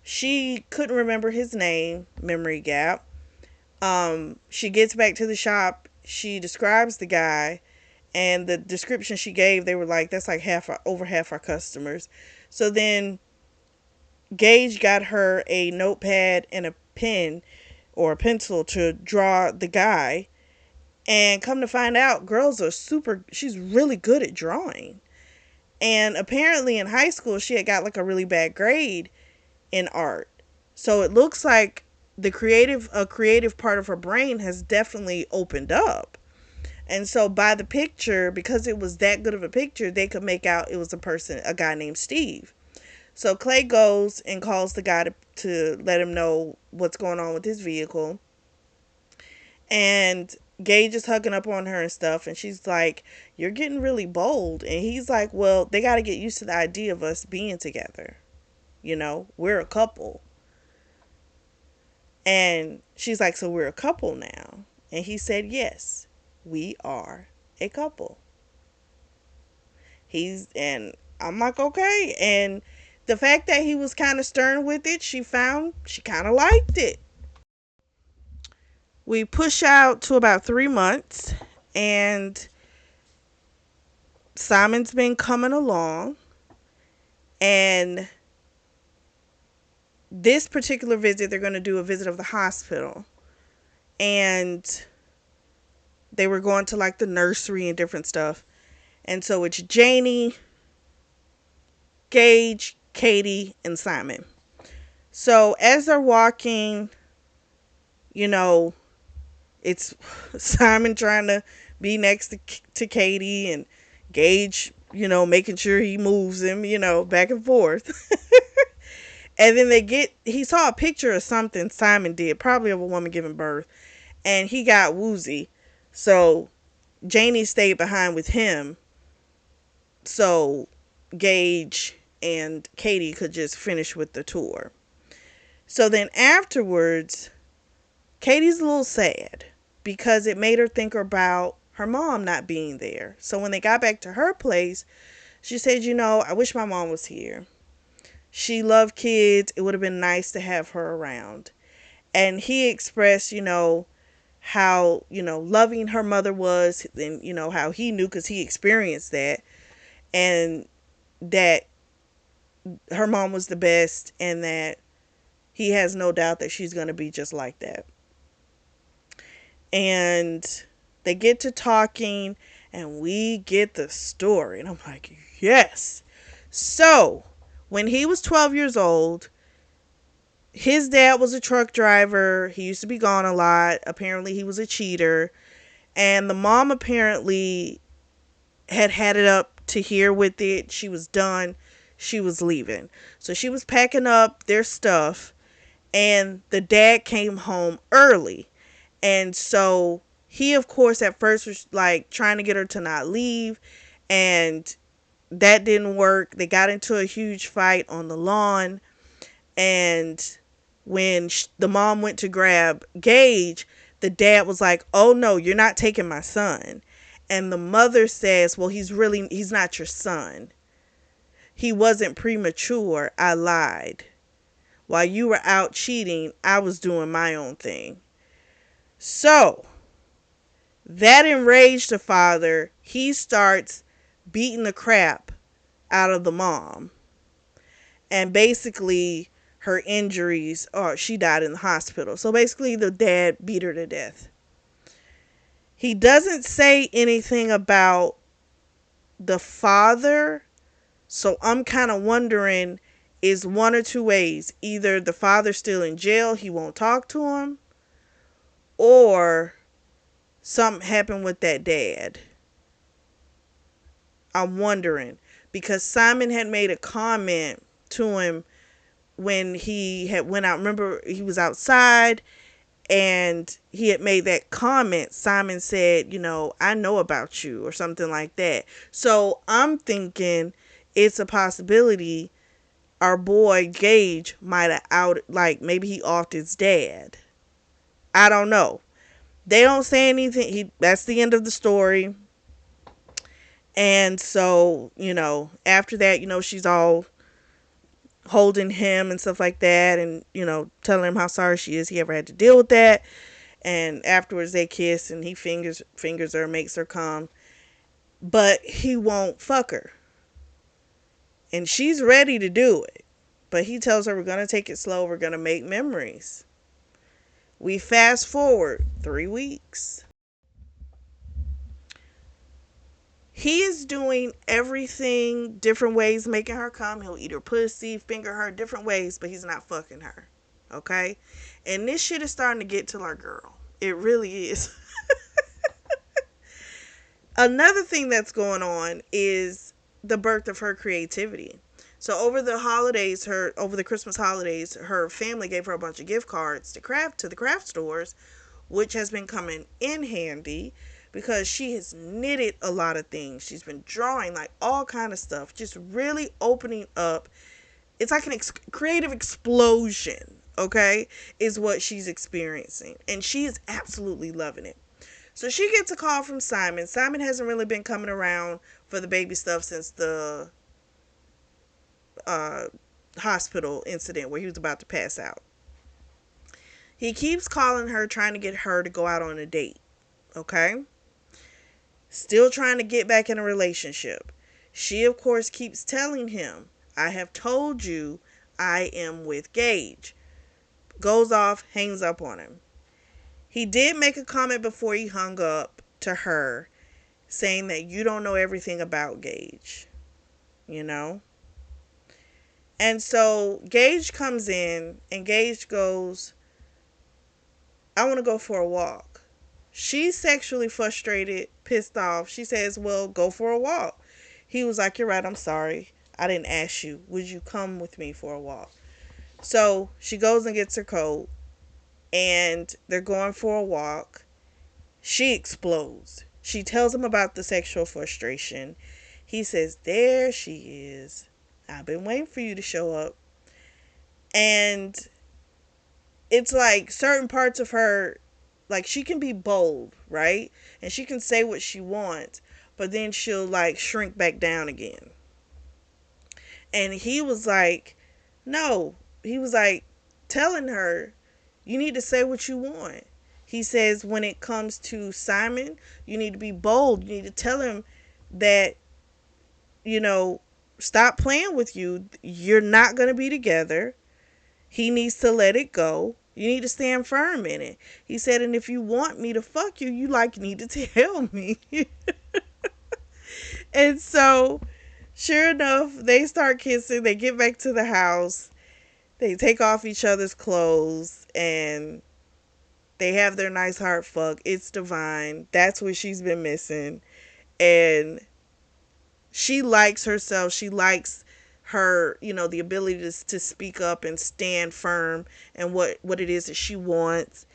She couldn't remember his name, memory gap. She gets back to the shop. She describes the guy, and the description she gave, they were like, that's like over half our customers. So then Gage got her a notepad and a pen or a pencil to draw the guy. And come to find out, she's really good at drawing. And apparently in high school, she had got like a really bad grade in art. So it looks like a creative part of her brain has definitely opened up. And so by the picture, because it was that good of a picture, they could make out it was a guy named Steve. So Clay goes and calls the guy to let him know what's going on with his vehicle. And Gage is hugging up on her and stuff. And she's like, you're getting really bold. And he's like, well, they got to get used to the idea of us being together. We're a couple. And she's like, so we're a couple now? And he said, yes, we are a couple. And I'm like, okay. And the fact that he was kind of stern with it, she kind of liked it. We push out to about 3 months, and Simon's been coming along. And this particular visit, they're going to do a visit of the hospital. And they were going to like the nursery and different stuff. And so it's Janie, Gage, Katie, and Simon. So as they're walking, it's Simon trying to be next to Katie, and Gage, making sure he moves him, back and forth. And then he saw a picture of something Simon did, probably of a woman giving birth, and he got woozy. So Janie stayed behind with him, so Gage and Katie could just finish with the tour. So then afterwards, Katie's a little sad because it made her think about her mom not being there. So when they got back to her place, she said, I wish my mom was here. She loved kids. It would have been nice to have her around. And he expressed, how, loving her mother was, and, how he knew because he experienced that, and that her mom was the best, and that he has no doubt that she's going to be just like that. And they get to talking, and we get the story. And I'm like, yes. So when he was 12 years old, his dad was a truck driver. He used to be gone a lot. Apparently he was a cheater. And the mom apparently had it up to here with it. She was done. She was leaving. So she was packing up their stuff, and the dad came home early. And so he, of course, at first was like trying to get her to not leave, and that didn't work. They got into a huge fight on the lawn, and when the mom went to grab Gage, the dad was like, oh no, you're not taking my son. And the mother says, well, he's not your son. He wasn't premature. I lied. While you were out cheating, I was doing my own thing. So that enraged the father. He starts beating the crap out of the mom. And basically her injuries, she died in the hospital. So basically the dad beat her to death. He doesn't say anything about the father. So I'm kind of wondering, is one or two ways. Either the father's still in jail, he won't talk to him, or something happened with that dad. I'm wondering, because Simon had made a comment to him when he had went out. Remember, he was outside and he had made that comment. Simon said, I know about you, or something like that. So I'm thinking it's a possibility our boy Gage might have out, like maybe he offed his dad. I don't know. They don't say anything. That's the end of the story. And so, after that, she's all holding him and stuff like that, and telling him how sorry she is he ever had to deal with that. And afterwards they kiss, and he fingers her, makes her come, but he won't fuck her, and she's ready to do it. But he tells her, we're gonna take it slow, we're gonna make memories. We fast forward 3 weeks. He is doing everything different ways, making her come. He'll eat her pussy, finger her different ways, but he's not fucking her. Okay? And this shit is starting to get to our girl. It really is. Another thing that's going on is the birth of her creativity. So over the Christmas holidays, her family gave her a bunch of gift cards to the craft stores, which has been coming in handy because she has knitted a lot of things. She's been drawing like all kind of stuff, just really opening up. It's like an creative explosion, okay, is what she's experiencing. And she is absolutely loving it. So she gets a call from Simon. Simon hasn't really been coming around for the baby stuff since the uh, hospital incident where he was about to pass out. He keeps calling her, trying to get her to go out on a date. Okay? Still trying to get back in a relationship. She, of course, keeps telling him, I have told you I am with Gage. Goes off, hangs up on him. He did make a comment before he hung up to her, saying that you don't know everything about Gage. And so Gage comes in, and Gage goes, I want to go for a walk. She's sexually frustrated, pissed off. She says, well, go for a walk. He was like, you're right, I'm sorry. I didn't ask you. Would you come with me for a walk? So she goes and gets her coat, and they're going for a walk. She explodes. She tells him about the sexual frustration. He says, there she is. I've been waiting for you to show up. And it's like certain parts of her, like she can be bold, right? And she can say what she wants, but then she'll like shrink back down again. And he was like, no. He was like telling her, you need to say what you want. He says when it comes to Simon, you need to be bold. You need to tell him that, stop playing with you. You're not going to be together. He needs to let it go. You need to stand firm in it. He said, and if you want me to fuck you, you need to tell me. And so, sure enough, they start kissing. They get back to the house. They take off each other's clothes, and they have their nice heart fuck. It's divine. That's what she's been missing. And she likes herself. She likes her, the ability to speak up and stand firm and what it is that she wants,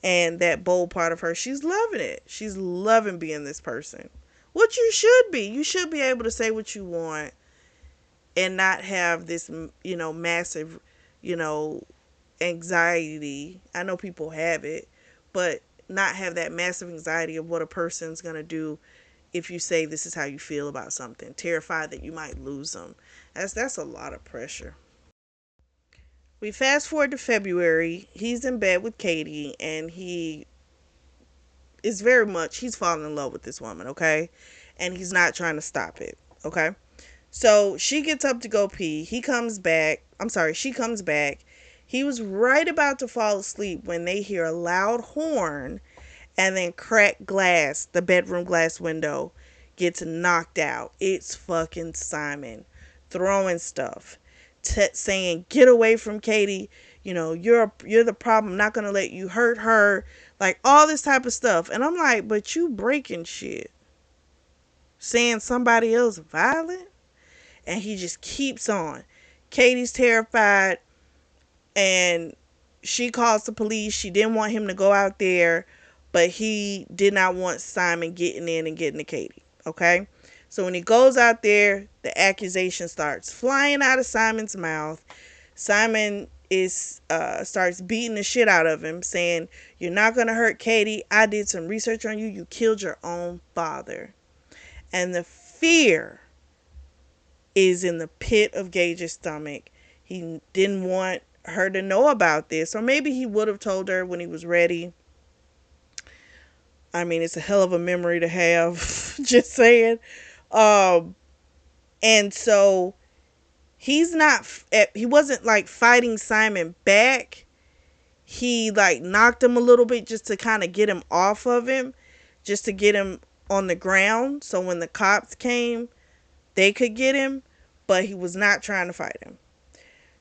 and that bold part of her. She's loving it. She's loving being this person. What you should be. You should be able to say what you want and not have this, massive, you know, anxiety. I know people have it, but not have that massive anxiety of what a person's going to do if you say this is how you feel about something. Terrified that you might lose them. That's a lot of pressure. We fast forward to February. He's in bed with Katie, and he's falling in love with this woman, okay? And he's not trying to stop it, okay? So she gets up to go pee. She comes back. He was right about to fall asleep when they hear a loud horn, and then cracked glass, the bedroom glass window, gets knocked out. It's fucking Simon throwing stuff, saying, "Get away from Katie. You're the problem. I'm not gonna let you hurt her." Like all this type of stuff, and I'm like, "But you breaking shit, saying somebody else violent," and he just keeps on. Katie's terrified, and she calls the police. She didn't want him to go out there, but he did not want Simon getting in and getting to Katie. Okay? So when he goes out there, the accusation starts flying out of Simon's mouth. Simon is starts beating the shit out of him, saying, "You're not gonna hurt Katie. I did some research on you. You killed your own father." And the fear is in the pit of Gage's stomach. He didn't want her to know about this, or maybe he would have told her when he was ready. I mean, it's a hell of a memory to have. Just saying. Um, and so he's not. He wasn't like fighting Simon back. He like knocked him a little bit just to kind of get him off of him, just to get him on the ground. So when the cops came, they could get him, but he was not trying to fight him.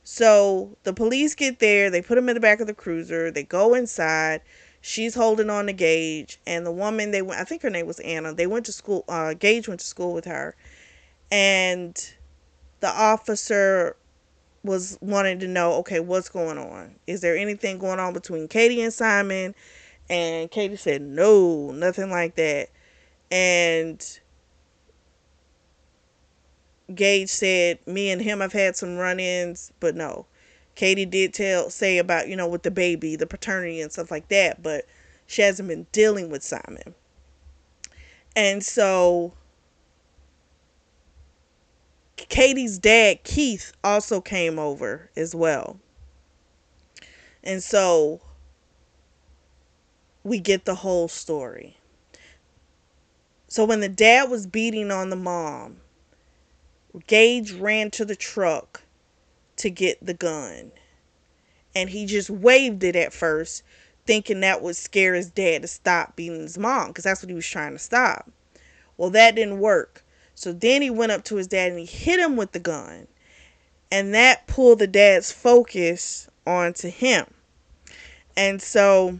So the police get there, they put him in the back of the cruiser, they go inside, she's holding on to Gage, and the woman they went, I think her name was Anna, they went to school, Gage went to school with her, and the officer was wanting to know, okay, what's going on? Is there anything going on between Katie and Simon? And Katie said, no, nothing like that. And Gage said, me and him have had some run-ins, but no. Katie did say about, with the baby, the paternity and stuff like that, but she hasn't been dealing with Simon. And so Katie's dad, Keith, also came over as well. And so we get the whole story. So when the dad was beating on the mom, Gage ran to the truck to get the gun. And he just waved it at first, thinking that would scare his dad to stop beating his mom, because that's what he was trying to stop. Well, that didn't work. So then he went up to his dad and he hit him with the gun. And that pulled the dad's focus onto him. And so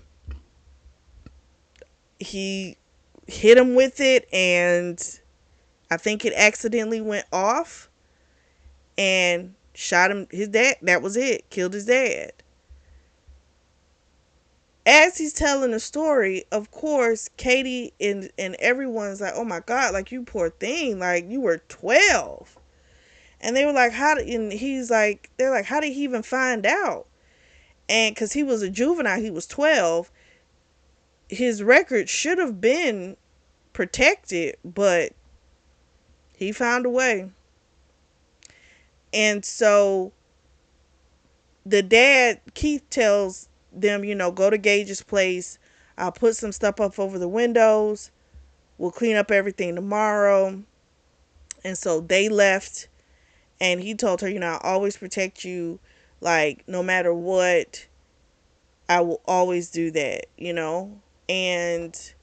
he hit him with it, and I think it accidentally went off and shot him, his dad. That was it. Killed his dad. As he's telling the story, of course, Katie and everyone's like, oh my God, like, you poor thing. Like, you were 12. And they were like, and he's like, they're like, how did he even find out? And because he was a juvenile, he was 12. His record should have been protected, but he found a way. And so the dad, Keith, tells them, go to Gage's place. I'll put some stuff up over the windows. We'll clean up everything tomorrow. And so they left. And he told her, I'll always protect you. Like, no matter what, I will always do that, And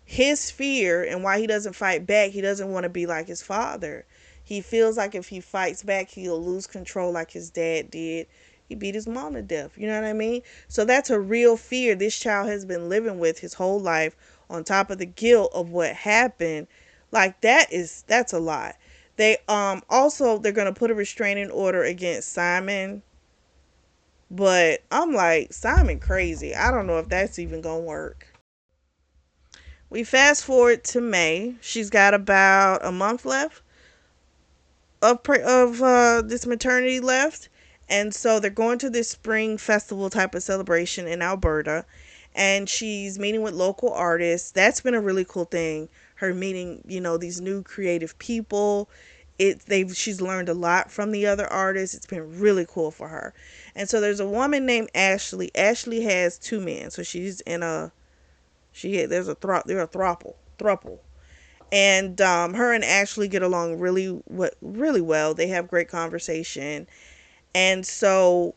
his fear and why he doesn't fight back, he doesn't want to be like his father. He feels like if he fights back, he'll lose control like his dad did. He beat his mom to death. You know what I mean? So that's a real fear this child has been living with his whole life, on top of the guilt of what happened. Like, that's a lot. They also, they're going to put a restraining order against Simon. But I'm like, Simon crazy. I don't know if that's even going to work. We fast forward to May. She's got about a month left of this maternity left. And so they're going to this spring festival type of celebration in Alberta. And she's meeting with local artists. That's been a really cool thing. Her meeting, these new creative people. She's learned a lot from the other artists. It's been really cool for her. And so there's a woman named Ashley. Ashley has 2 men. So she's in they're a throuple. And her and Ashley get along really well. They have great conversation. And so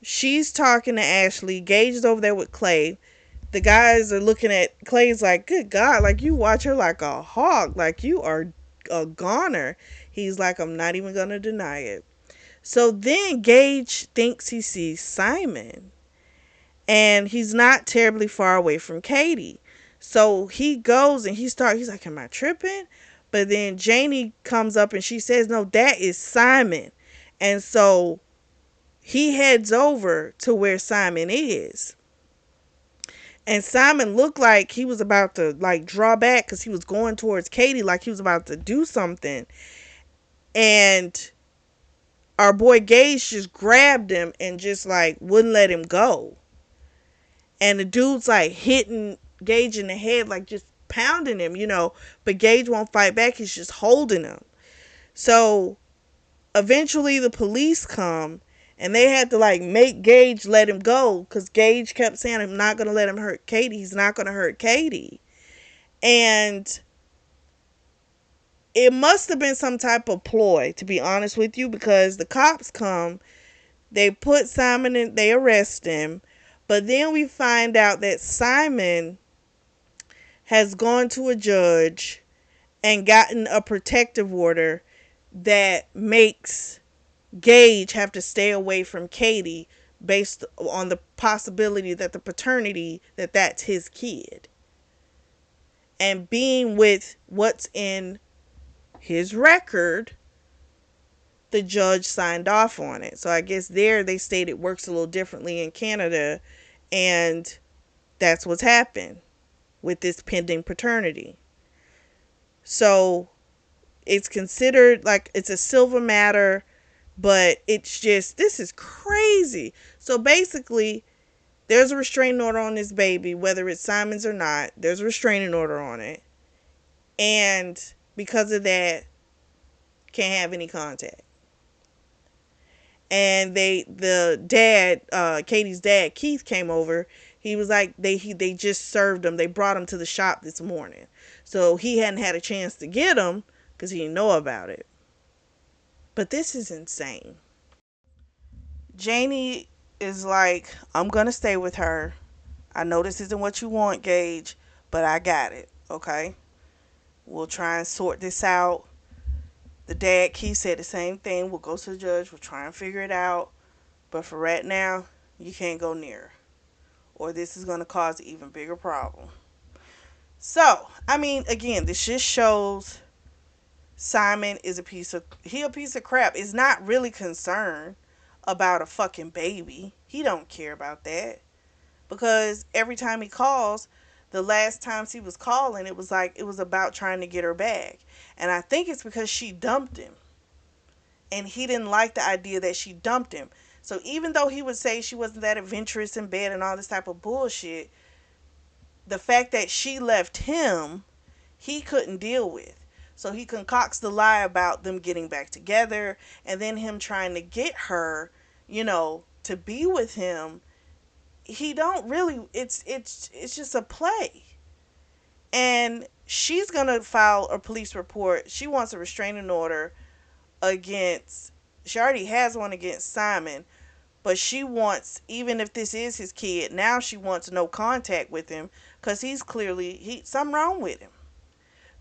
she's talking to Ashley. Gage is over there with Clay. The guys are looking at Clay's like, good God, like, you watch her like a hawk. Like, you are a goner. He's like, I'm not even going to deny it. So then Gage thinks he sees Simon. And he's not terribly far away from Katie. So he goes and he's like, am I tripping? But then Janie comes up and she says, no, that is Simon. And so he heads over to where Simon is. And Simon looked like he was about to like draw back because he was going towards Katie like he was about to do something. And our boy Gage just grabbed him and just like wouldn't let him go. And the dude's like hitting Gage in the head, like just pounding him, but Gage won't fight back. He's just holding him. So eventually the police come and they had to like make Gage let him go because Gage kept saying, I'm not going to let him hurt Katie. He's not going to hurt Katie. And it must have been some type of ploy, to be honest with you, because the cops come, they put Simon in, they arrest him. But then we find out that Simon has gone to a judge and gotten a protective order that makes Gage have to stay away from Katie based on the possibility that the paternity, that's his kid. And being with what's in his record, the judge signed off on it. So I guess there they state it works a little differently in Canada, and that's what's happened with this pending paternity. So it's considered like it's a civil matter, but it's just, this is crazy. So basically, there's a restraining order on this baby, whether it's Simon's or not. There's a restraining order on it. And because of that, can't have any contact. And the dad, Katie's dad, Keith, came over. He was like, they just served him. They brought him to the shop this morning. So he hadn't had a chance to get him because he didn't know about it. But this is insane. Janie is like, I'm going to stay with her. I know this isn't what you want, Gage, but I got it. Okay? We'll try and sort this out. The dad, Keith, said the same thing. We'll go to the judge. We'll try and figure it out. But for right now, you can't go near her, or this is going to cause an even bigger problem. So, I mean, again, this just shows Simon is a piece of crap. Is not really concerned about a fucking baby. He don't care about that. Because every time he calls, the last times he was calling, it was about trying to get her back. And I think it's because she dumped him. And he didn't like the idea that she dumped him. So even though he would say she wasn't that adventurous in bed and all this type of bullshit, the fact that she left him, he couldn't deal with. So he concocts the lie about them getting back together, and then him trying to get her, to be with him. He don't really, it's just a play. And she's going to file a police report. She wants a restraining order against, she already has one against Simon, but she wants, even if this is his kid, now she wants no contact with him because he's clearly, something wrong with him.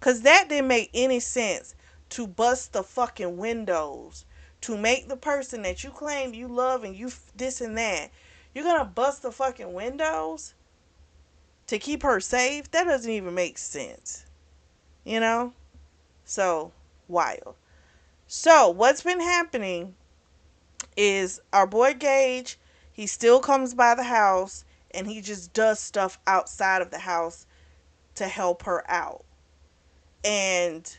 Because that didn't make any sense, to bust the fucking windows, to make the person that you claim you love and you this and that, you're going to bust the fucking windows to keep her safe? That doesn't even make sense. So, wild. So, what's been happening is our boy Gage, he still comes by the house and he just does stuff outside of the house to help her out. And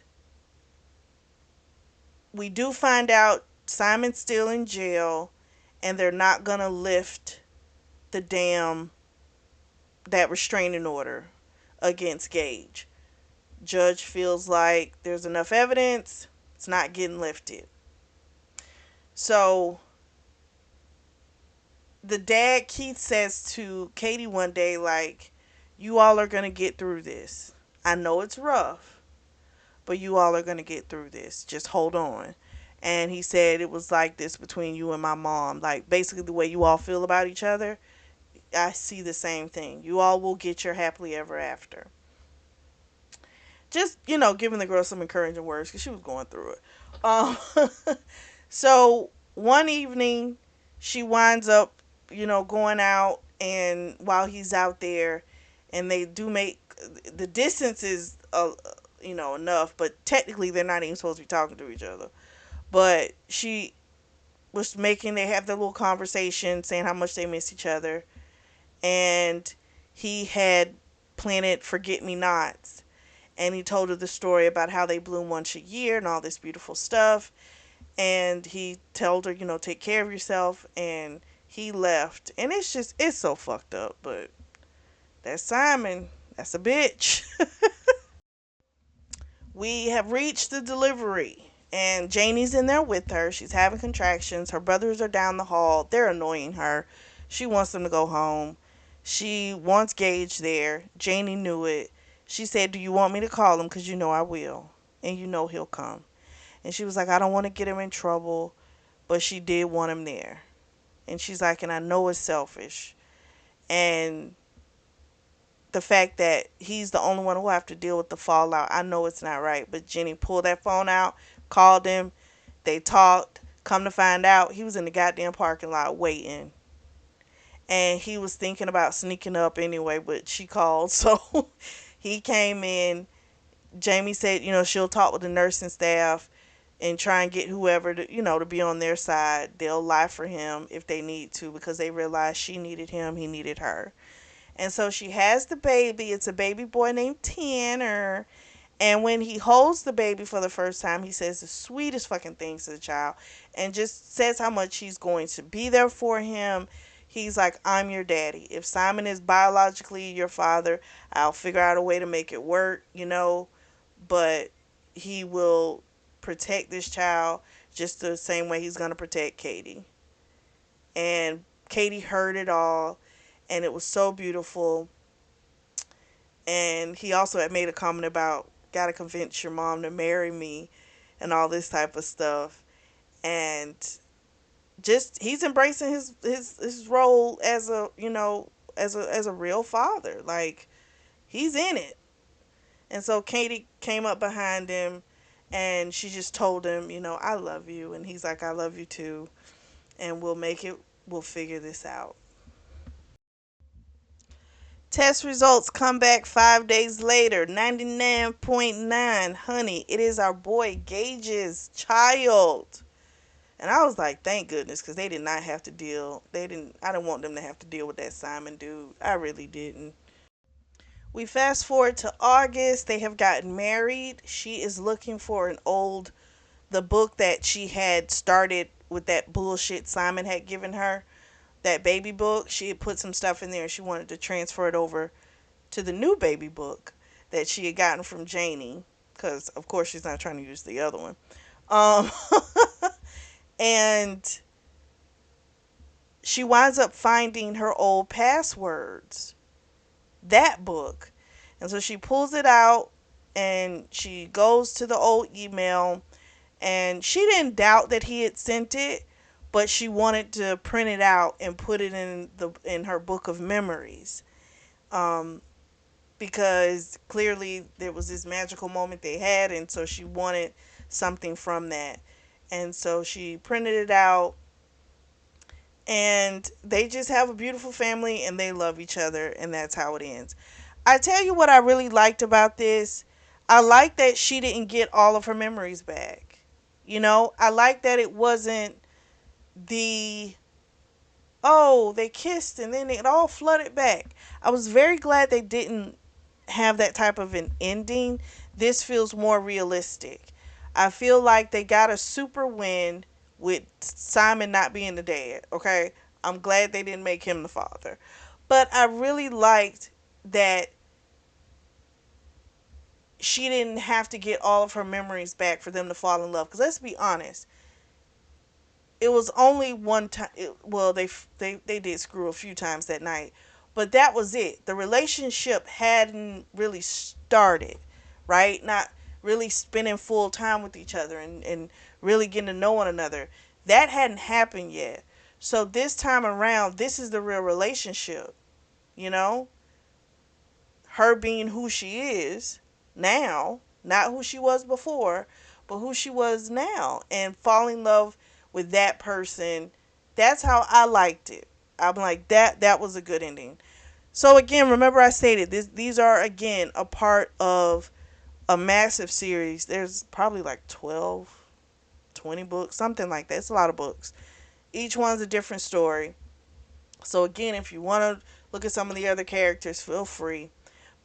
we do find out Simon's still in jail and they're not going to lift that restraining order against Gage. Judge feels like there's enough evidence, it's not getting lifted. So the dad, Keith, says to Katie one day, like, you all are going to get through this. I know it's rough, but you all are going to get through this. Just hold on. And he said it was like this between you and my mom. Like, basically the way you all feel about each other, I see the same thing. You all will get your happily ever after. Just, giving the girl some encouraging words because she was going through it. So one evening, she winds up, going out, and while he's out there, and they do make, the distance is, enough, but technically they're not even supposed to be talking to each other. But she was making, they have their little conversation saying how much they miss each other. And he had planted forget me nots. And he told her the story about how they bloom once a year and all this beautiful stuff. And he told her, take care of yourself. And he left. And it's so fucked up. But that's Simon. That's a bitch. We have reached the delivery. And Janie's in there with her. She's having contractions. Her brothers are down the hall. They're annoying her. She wants them to go home. She wants Gage there. Janie knew it. She said, "Do you want me to call him? Because you know I will. And you know he'll come." And she was like, "I don't want to get him in trouble." But she did want him there. And she's like, "And I know it's selfish." And the fact that he's the only one who have to deal with the fallout, I know it's not right. But Jenny pulled that phone out, called him. They talked. Come to find out, he was in the goddamn parking lot waiting. And he was thinking about sneaking up anyway, but she called. So he came in. Jamie said, she'll talk with the nursing staff and try and get whoever to be on their side. They'll lie for him if they need to, because they realize she needed him, he needed her. And so she has the baby. It's a baby boy named Tanner. And when he holds the baby for the first time, he says the sweetest fucking things to the child and just says how much he's going to be there for him. He's like, "I'm your daddy. If Simon is biologically your father, I'll figure out a way to make it work. But he will protect this child just the same way he's going to protect Katie." And Katie heard it all, and it was so beautiful. And he also had made a comment about, "Gotta convince your mom to marry me," and all this type of stuff. And just he's embracing his role as a real father. Like, he's in it. And so Katie came up behind him and she just told him, "I love you." And he's like, "I love you too. And we'll figure this out." Test results come back 5 days later. 99.9. Honey, it is our boy Gage's child. And I was like, thank goodness, because they did not have to deal. I didn't want them to have to deal with that Simon dude. I really didn't. We fast forward to August. They have gotten married. She is looking for the book that she had started with that bullshit Simon had given her, that baby book. She had put some stuff in there and she wanted to transfer it over to the new baby book that she had gotten from Janie, because of course she's not trying to use the other one. Um, and she winds up finding her old passwords, that book. And so she pulls it out and she goes to the old email, and she didn't doubt that he had sent it, but she wanted to print it out and put it in her book of memories. Um, because clearly there was this magical moment they had, and so she wanted something from that. And so she printed it out, and they just have a beautiful family and they love each other, and that's how it ends. I tell you what I really liked about this. I like that she didn't get all of her memories back. I like that it wasn't the, "Oh, they kissed and then it all flooded back." I was very glad they didn't have that type of an ending. This feels more realistic. I feel like they got a super win with Simon not being the dad. Okay, I'm glad they didn't make him the father, but I really liked that she didn't have to get all of her memories back for them to fall in love. Because let's be honest, it was only one time. Well, they did screw a few times that night, but that was it. The relationship hadn't really started, right? Not really spending full time with each other and really getting to know one another. That hadn't happened yet. So this time around, this is the real relationship. You know, her being who she is now, not who she was before, but who she was now, and fall in love with that person. That's how I liked it. I'm like, that was a good ending. So again, remember I stated these are again a part of a massive series. There's probably like 12, 20 books, something like that. It's a lot of books. Each one's a different story. So again, if you want to look at some of the other characters, feel free.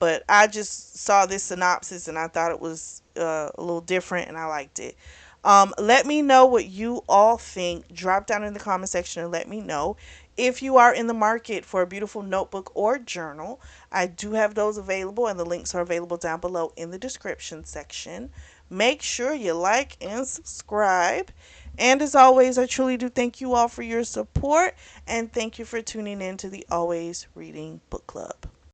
But I just saw this synopsis and I thought it was a little different and I liked it. Let me know what you all think. Drop down in the comment section and let me know. If you are in the market for a beautiful notebook or journal, I do have those available and the links are available down below in the description section. Make sure you like and subscribe. And as always, I truly do thank you all for your support and thank you for tuning in to the Always Reading Book Club.